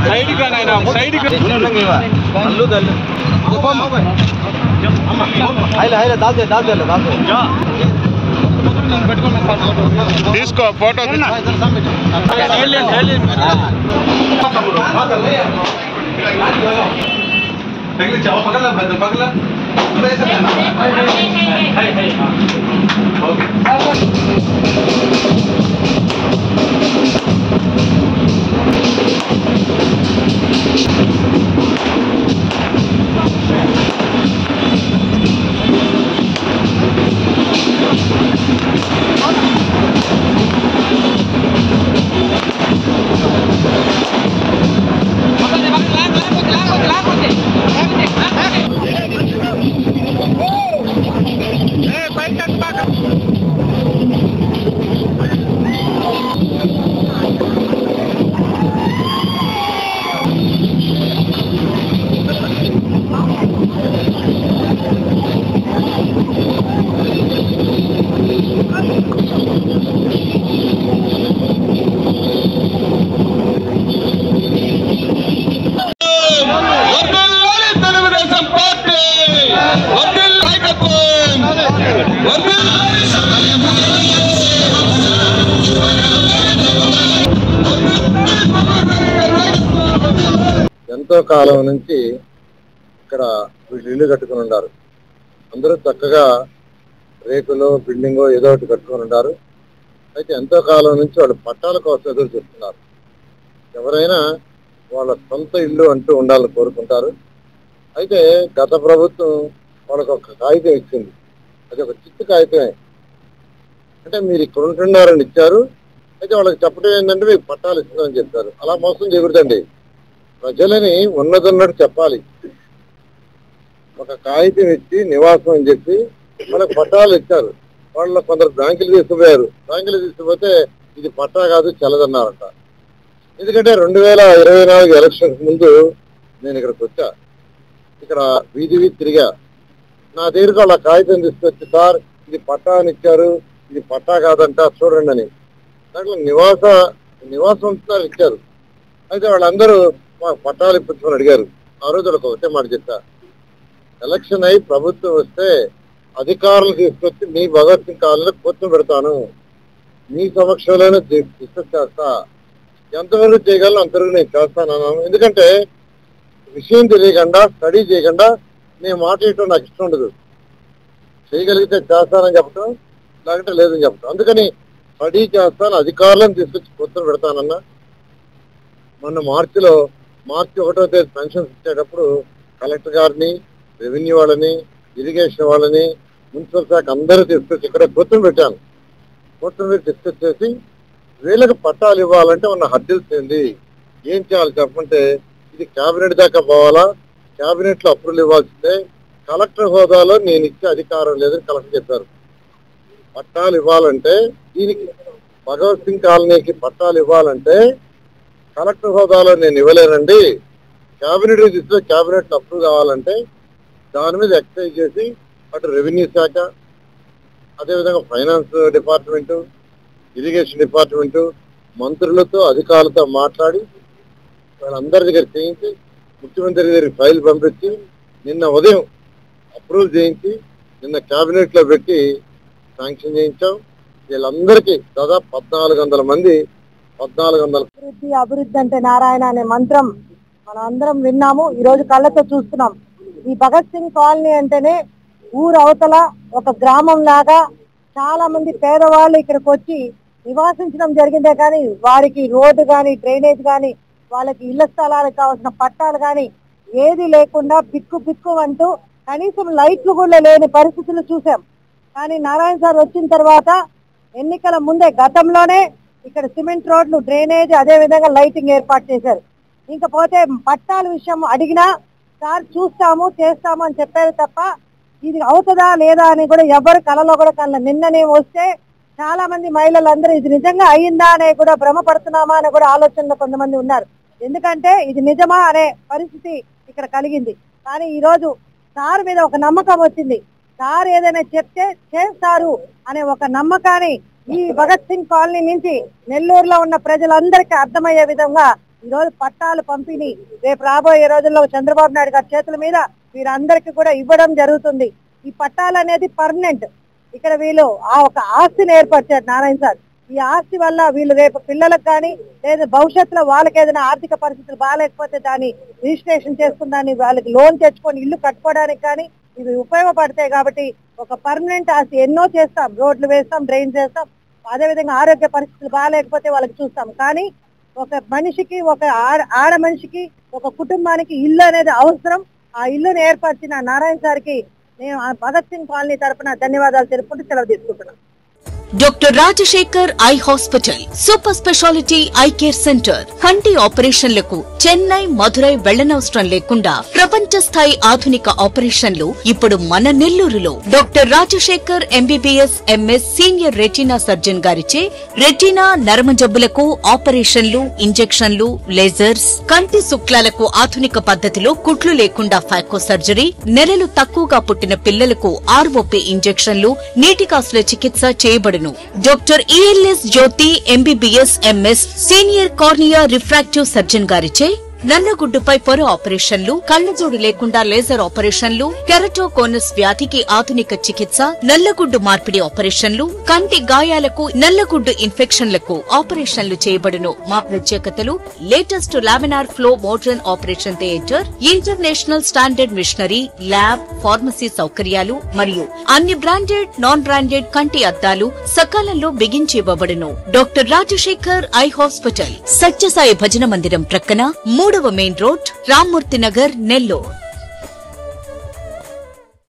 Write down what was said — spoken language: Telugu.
సైడ్ గా నాయనా సైడ్ గా అల్లు దల్లు హైల దాల్దే తీసుకో ఫోటో పగల ఎంతో కాలం నుంచి ఇక్కడ వీళ్ళు ఇల్లు కట్టుకుని ఉన్నారు. అందరూ చక్కగా రేకులో బిల్డింగో ఏదో ఒకటి కట్టుకుని ఉన్నారు. అయితే ఎంతో కాలం నుంచి వాళ్ళు పట్టాల కోసం ఎదురు చూస్తున్నారు. ఎవరైనా వాళ్ళ సొంత ఇల్లు అంటూ ఉండాలని కోరుకుంటారు. అయితే గత ప్రభుత్వం వాళ్ళకు ఒక కాగితం ఇచ్చింది. అది ఒక చిత్తు కాగితమే. అంటే మీరు ఇక్కడ ఉంటున్నారని ఇచ్చారు. అయితే వాళ్ళకి చెప్పడం ఏంటంటే మీకు పట్టాలు ఇస్తుందని చెప్పారు. అలా మోసం చేయకూడదండి. ప్రజలని ఉన్నదన్నట్టు చెప్పాలి. ఒక కాగితం ఇచ్చి నివాసం అని చెప్పి వాళ్ళకి పట్టాలు ఇచ్చారు. వాళ్ళు కొందరు బ్యాంకులు తీసుకుపోయారు. బ్యాంకులు తీసుకుపోతే ఇది పట్టా కాదు చెల్లదన్నారంట. ఎందుకంటే 2024 ఎలక్షన్స్ ముందు నేను ఇక్కడికి వచ్చా. ఇక్కడ వీధి తిరిగా. నా దగ్గరకు వాళ్ళ కాగితం తీసుకొచ్చి సార్ ఇది పట్టా అని ఇచ్చారు, ఇది పట్టా కాదంట చూడండి అని. దాంట్లో నివాసం ఇచ్చారు. అయితే వాళ్ళందరూ మాకు పట్టాలు ఇప్పించుకొని అడిగారు. ఆ రోజు వాళ్ళకి ఒకటే మాట చెప్పా, ఎలక్షన్ అయి ప్రభుత్వం వస్తే అధికారులు తీసుకొచ్చి మీ భగత్ సింగ్ కాలనీలో కూర్చొని పెడతాను, మీ సమక్షంలోనే డిస్కస్ చేస్తా, ఎంతవరకు చేయగలను అంతవరకు నేను చేస్తాను అన్నాను. ఎందుకంటే విషయం తెలియకుండా స్టడీ చేయకుండా నేను మాట్లాడటం నాకు ఇష్టం ఉండదు. చేయగలిగితే చేస్తానని చెప్పడం, లేకుంటే లేదని చెప్పడం. అందుకని స్టడీ చేస్తాను, అధికారులను తీసుకొచ్చి కూర్చొని పెడతానన్నా. మొన్న మార్చి 1వ తేదీ పెన్షన్స్ ఇచ్చేటప్పుడు కలెక్టర్ గారిని, రెవెన్యూ వాళ్ళని, ఇరిగేషన్ వాళ్ళని, మున్సిపల్ శాఖ అందరూ తీసుకొచ్చి ఇక్కడ కూర్చొని పెట్టాను. కూర్చొని పెట్టి డిస్కస్ చేసి వీళ్ళకి పట్టాలు ఇవ్వాలంటే ఉన్న హద్దులు ఏంది, ఏం చేయాలి చెప్పంటే ఇది కేబినెట్ దాకా పోవాలా, కేబినెట్ లో అప్రూవల్ ఇవ్వాల్సిందే, కలెక్టర్ హోదాలో నేను ఇచ్చే అధికారం లేదని కలెక్టర్ చెప్పారు. పట్టాలు ఇవ్వాలంటే దీనికి భగత్ సింగ్ కాలనీకి పట్టాలు ఇవ్వాలంటే కలెక్టర్ హోదాలో నేను ఇవ్వలేనండి, కేబినెట్ తీసుకుని కేబినెట్ అప్రూవ్ కావాలంటే దాని మీద ఎక్సైజ్ చేసి అటు రెవెన్యూ శాఖ, అదేవిధంగా ఫైనాన్స్ డిపార్ట్మెంటు, ఇరిగేషన్ డిపార్ట్మెంటు మంత్రులతో అధికారులతో మాట్లాడి వాళ్ళందరి దగ్గర చేయించి ముఖ్యమంత్రి దగ్గరికి ఫైల్ పంపించి నిన్న ఉదయం అప్రూవ్ చేయించి నిన్న కేబినెట్ లో పెట్టి శాంక్షన్ చేయించాం. వీళ్ళందరికీ దాదాపు 1400 మంది 1400 అభివృద్ధి అంటే నారాయణ అనే మంత్రం మనం అందరం విన్నాము. ఈ రోజు కళ్ళతో చూస్తున్నాం. ఈ భగత్ సింగ్ కాలనీ అంటేనే ఊరు అవతల ఒక గ్రామం లాగా చాలా మంది పేదవాళ్ళు ఇక్కడికి వచ్చి నివాసించడం జరిగిందే కానీ వారికి రోడ్డు కానీ, డ్రైనేజ్ కానీ, వాళ్ళకి ఇళ్ల స్థలాలకు కావాల్సిన పట్టాలు కానీ ఏది లేకుండా పిక్కు అంటూ కనీసం లైట్లు కూడా లేని పరిస్థితులు చూసాం. కానీ నారాయణ సార్ వచ్చిన తర్వాత ఎన్నికల ముందే గతంలోనే ఇక్కడ సిమెంట్ రోడ్లు, డ్రైనేజ్, అదే విధంగా లైటింగ్ ఏర్పాటు చేశారు. ఇంకపోతే పట్టాల విషయం అడిగినా సార్ చూస్తాము చేస్తాము అని చెప్పారు తప్ప ఇది అవుతుందా లేదా అని కూడా ఎవరు కలలో కూడా కల. నిన్ననే వస్తే చాలా మంది మహిళలందరూ ఇది నిజంగా అయిందా అనే కూడా భ్రమపడుతున్నామా అనే కూడా ఆలోచనలో కొంతమంది ఉన్నారు. ఎందుకంటే ఇది నిజమా అనే పరిస్థితి ఇక్కడ కలిగింది. కానీ ఈ రోజు సార్ మీద ఒక నమ్మకం వచ్చింది. సార్ ఏదైనా చెప్తే చేస్తారు అనే ఒక నమ్మకాన్ని ఈ భగత్ సింగ్ కాలనీ నుంచి నెల్లూరులో ఉన్న ప్రజలందరికీ అర్థమయ్యే విధంగా ఈ రోజు పట్టాలు పంపిణీ రేపు రాబోయే రోజుల్లో చంద్రబాబు నాయుడు గారి చేతుల మీద వీరందరికీ కూడా ఇవ్వడం జరుగుతుంది. ఈ పట్టాలు అనేది పర్మనెంట్. ఇక్కడ వీళ్ళు ఒక ఆస్తిని ఏర్పరిచారు నారాయణ సార్. ఈ ఆస్తి వల్ల వీళ్ళు రేపు పిల్లలకు కానీ లేదా భవిష్యత్తులో వాళ్ళకి ఏదైనా ఆర్థిక పరిస్థితులు బాగాలేకపోతే దాన్ని రిజిస్ట్రేషన్ చేసుకుని దాన్ని వాళ్ళకి లోన్ తెచ్చుకొని ఇల్లు కట్టుకోవడానికి కానీ ఇవి ఉపయోగపడతాయి. కాబట్టి ఒక పర్మనెంట్ ఆస్తి ఎన్నో చేస్తాం, రోడ్లు వేస్తాం, డ్రైన్ చేస్తాం, అదేవిధంగా ఆరోగ్య పరిస్థితులు బాగాలేకపోతే వాళ్ళకి చూస్తాం. కానీ ఒక మనిషికి, ఒక ఆడ మనిషికి, ఒక కుటుంబానికి ఇల్లు అనేది అవసరం. ఆ ఇల్లుని ఏర్పరిచిన నారాయణ సార్కి నేను భగత్ సింగ్ కాలనీ తరపున ధన్యవాదాలు తెలుపుకుంటూ సెలవు తీసుకుంటున్నాను. Doctor Rajasekhar eye hospital super speciality eye care centre. కంటి ఆపరేషన్లకు చెన్నై, మధురై వెళ్లనవసరం లేకుండా ప్రపంచ స్థాయి ఆధునిక ఆపరేషన్లు ఇప్పుడు మన నెల్లూరులో. Doctor Rajasekhar MBBS MS senior retina surgeon గారిచే రెటీనా, నరమ జబ్బులకు ఆపరేషన్లు, ఇంజెక్షన్లు, లేజర్స్, కంటి శుక్లాలకు ఆధునిక పద్ధతిలో కుట్లు లేకుండా ఫాకో సర్జరీ, నెలలు తక్కువగా పుట్టిన పిల్లలకు ఆర్ఓపీ ఇంజెక్షన్లు, నీటి కాసుల చికిత్స చేయబడును. Doctor ELS Jyothi MBBS MS senior cornea refractive surgeon గారిచే నల్లగుడ్డుపై పొర ఆపరేషన్లు, కళ్లజోడు లేకుండా లేజర్ ఆపరేషన్లు, కెరటోకోనస్ వ్యాధికి ఆధునిక చికిత్స, నల్లగుడ్డు మార్పిడి ఆపరేషన్లు, కంటి గాయాలకు, నల్లగుడ్డు ఇన్ఫెక్షన్లకు ఆపరేషన్లు చేయబడును. మా ప్రత్యేకతలు: latest laminar flow modern operation theatre, international standard machinery, lab, pharmacy సౌకర్యాలు మరియు అన్ని బ్రాండెడ్, నాన్ బ్రాండెడ్ కంటి అద్దాలు సకాలంలో బిగించి ఇవ్వబడును. Doctor Rajasekhar eye hospital, Sathya Sai భజన మందిరం ప్రక్కన 3వ మెయిన్ రోడ్, రామ్మూర్తి నగర్, నెల్లూరు.